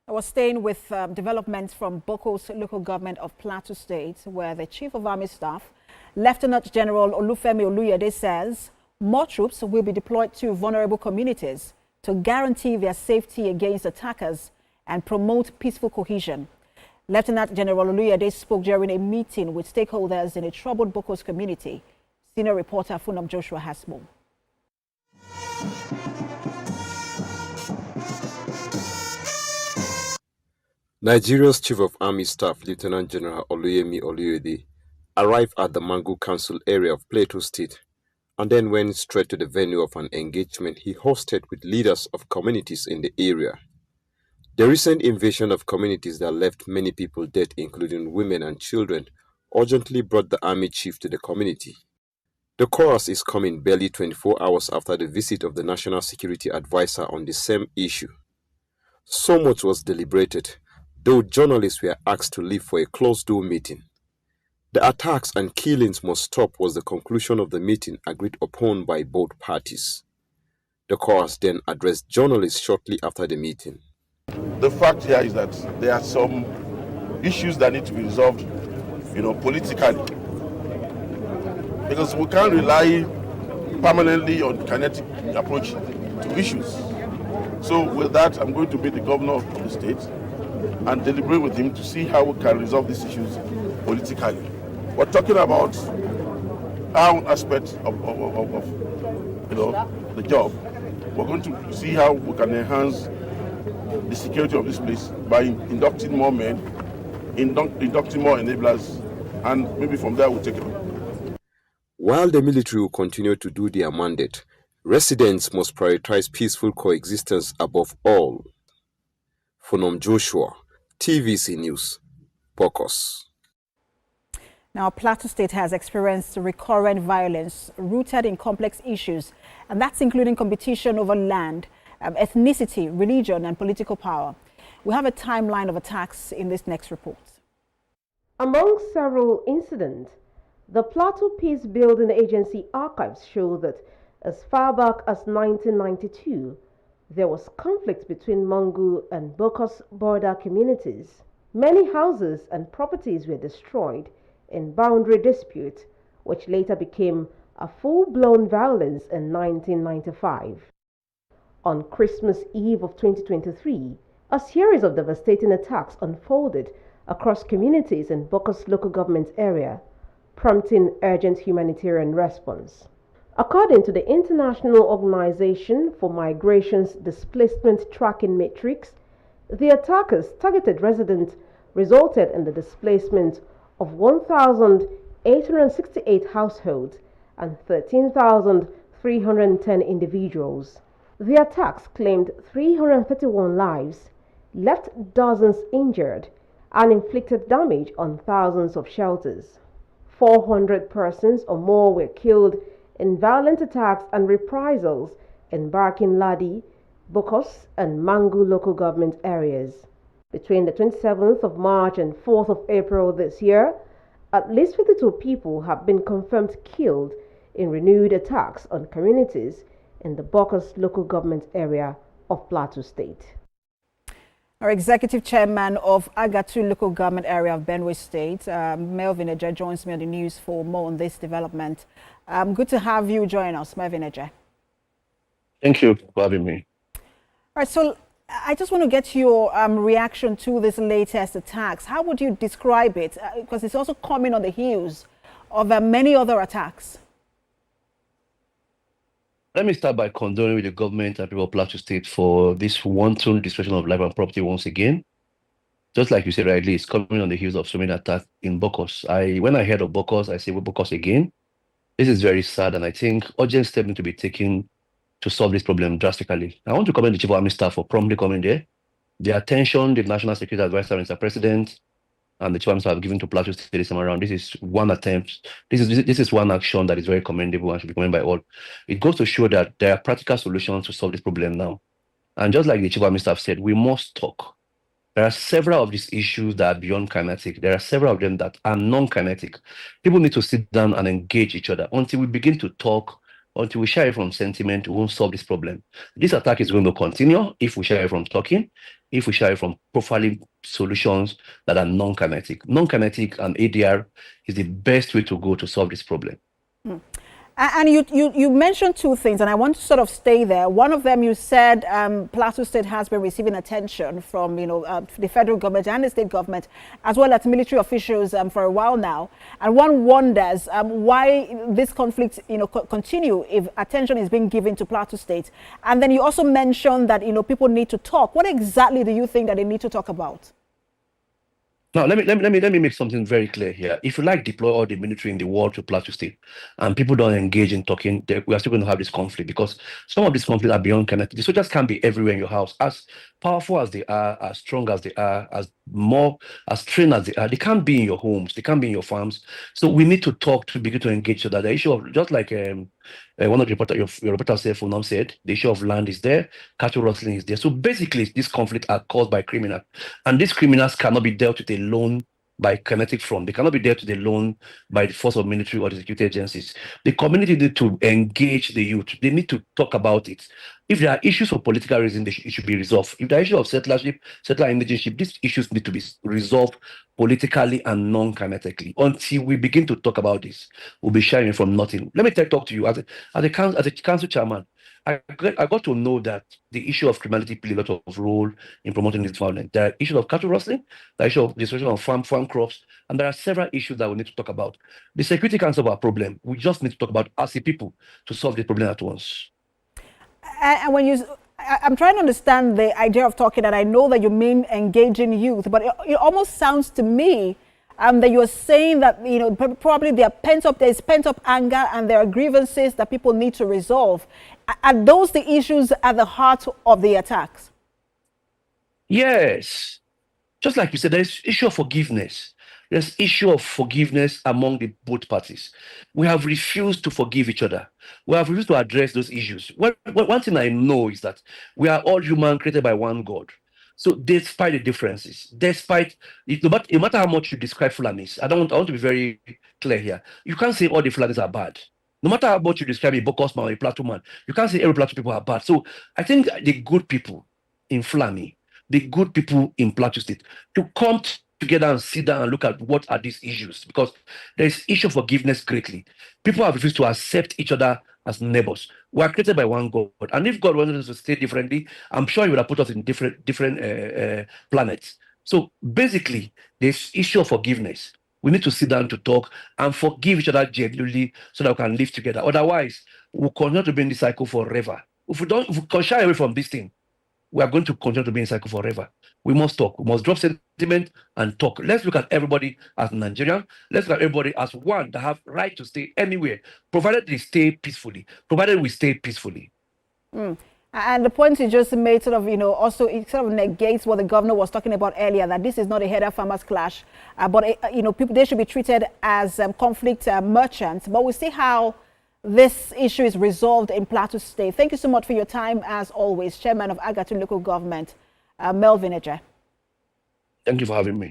I was staying with developments from Bokkos local government of Plateau State, where the Chief of Army Staff, Lieutenant General Olufemi Oluyede, says more troops will be deployed to vulnerable communities to guarantee their safety against attackers and promote peaceful cohesion. Lieutenant General Oluyede spoke during a meeting with stakeholders in a troubled Bokkos community. Senior reporter Funam Joshua has more. Nigeria's Chief of Army Staff, Lieutenant General Oluyemi Oluyede, arrived at the Mangu Council area of Plateau State and then went straight to the venue of an engagement he hosted with leaders of communities in the area. The recent invasion of communities that left many people dead, including women and children, urgently brought the army chief to the community. The chorus is coming barely 24 hours after the visit of the National Security Advisor on the same issue. So much was deliberated, though journalists were asked to leave for a closed-door meeting. The attacks and killings must stop was the conclusion of the meeting agreed upon by both parties. The chorus then addressed journalists shortly after the meeting. The fact here is that there are some issues that need to be resolved, politically. Because we can't rely permanently on kinetic approach to issues. So with that, I'm going to meet the governor of the state and deliberate with him to see how we can resolve these issues politically. We're talking about our aspect of the job. We're going to see how we can enhance the security of this place by inducting more men, inducting more enablers, and maybe from there we'll take it on. While the military will continue to do their mandate, residents must prioritize peaceful coexistence above all. Funam Joshua, TVC News, Bokkos. Now, Plateau State has experienced recurrent violence rooted in complex issues, and that's including competition over land, ethnicity, religion, and political power. We have a timeline of attacks in this next report. Among several incidents, the Plateau Peace Building Agency archives show that as far back as 1992, there was conflict between Mangu and Bokkos border communities. Many houses and properties were destroyed in boundary dispute, which later became a full-blown violence in 1995. On Christmas Eve of 2023, a series of devastating attacks unfolded across communities in Bokkos local government area, prompting urgent humanitarian response. According to the International Organization for Migration's Displacement Tracking Matrix, the attackers' targeted residents resulted in the displacement of 1,868 households and 13,310 individuals. The attacks claimed 331 lives, left dozens injured, and inflicted damage on thousands of shelters. 400 persons or more were killed in violent attacks and reprisals in Barkin Ladi, Bokkos, and Mangu local government areas. Between the 27th of March and 4th of April this year, at least 52 people have been confirmed killed in renewed attacks on communities in the Bokkos local government area of Plateau State. Our executive chairman of Agatu local government area of Benue State, Melvin Eje, joins me on the news for more on this development. Good to have you join us, Melvin Eje. Thank you for having me. All right, so I just want to get your reaction to this latest attacks. How would you describe it? Because it's also coming on the heels of many other attacks. Let me start by condoning with the government and people of Plateau State for this wanton destruction of life and property once again. Just like you said rightly, it's coming on the heels of so many attacks in Bokkos. When I heard of Bokkos, I say, well, Bokkos again. This is very sad, and I think urgent steps need to be taken to solve this problem drastically. I want to commend the Chief of Army Staff for promptly coming there. The attention the National Security Advisor, Mr. President, and the Chief of Army Staff have given to Plateau State this time around. This is one attempt. This is one action that is very commendable and should be commended by all. It goes to show that there are practical solutions to solve this problem now. And just like the Chief of Army Staff said, we must talk. There are several of these issues that are beyond kinetic. There are several of them that are non-kinetic. People need to sit down and engage each other. Until we begin to talk, until we shy away from sentiment, we won't solve this problem. This attack is going to continue if we shy away from talking, if we shy away from profiling solutions that are non-kinetic. Non-kinetic and ADR is the best way to go to solve this problem. And you mentioned two things, and I want to sort of stay there. One of them, you said Plateau State has been receiving attention from, the federal government and the state government, as well as military officials for a while now. And one wonders why this conflict, continue if attention is being given to Plateau State. And then you also mentioned that, people need to talk. What exactly do you think that they need to talk about? Now, let me make something very clear here. If you deploy all the military in the world to Plateau State, and people don't engage in talking, we are still going to have this conflict, because some of these conflicts are beyond kinetic. The soldiers can't be everywhere in your house. As powerful as they are, as strong as they are, as trained as they are, they can't be in your homes, they can't be in your farms. So we need to talk to begin to engage, so that the issue of, just like one of your reporters said, the issue of land is there, cattle rustling is there. So basically, these conflicts are caused by criminals, and these criminals cannot be dealt with alone by kinetic front. They cannot be dealt with alone by the force of military or the security agencies. The community need to engage the youth. They need to talk about it. If there are issues for political reasons, it should be resolved. If there are issues of settler indigenship, these issues need to be resolved politically and non-kinetically. Until we begin to talk about this, we'll be shying from nothing. Let me talk to you as a council chairman. I got to know that the issue of criminality plays a lot of role in promoting this violence. There are issues of cattle rustling, there are issues of destruction of farm crops, and there are several issues that we need to talk about. The security can't solve our problem. We just need to talk about as a people to solve the problem at once. And when I'm trying to understand the idea of talking, and I know that you mean engaging youth, but it almost sounds to me that you're saying that, probably there's pent-up anger and there are grievances that people need to resolve. Are those the issues at the heart of the attacks? Yes. Just like you said, there's issue of forgiveness. There's issue of forgiveness among the both parties. We have refused to forgive each other. We have refused to address those issues. One thing I know is that we are all human, created by one God. So despite the differences, no matter how much you describe Fulanis, I want to be very clear here. You can't say all the Fulanis are bad. No matter how much you describe a Bokkos man or a Plateau man, you can't say every Plateau people are bad. So I think the good people in Fulani, the good people in Plateau State, to come together and sit down and look at what are these issues, because there is issue of forgiveness greatly. People have refused to accept each other as neighbors. We are created by one God, and if God wanted us to stay differently, I'm sure He would have put us in different planets. So basically, there's issue of forgiveness. We need to sit down to talk and forgive each other genuinely, so that we can live together. Otherwise, we'll continue to be in this cycle forever. If we can shy away from this thing, we are going to continue to be in cycle forever. We must talk. We must drop sentiment and talk. Let's look at everybody as Nigerian. Let's look at everybody as one that have right to stay anywhere, provided they stay peacefully. Provided we stay peacefully. And the point you just made also it sort of negates what the governor was talking about earlier, that this is not a header farmers clash, but people, they should be treated as conflict merchants. But we'll see how this issue is resolved in Plateau State. Thank you so much for your time, as always, Chairman of Agatun Local Government, Melvin Eje. Thank you for having me.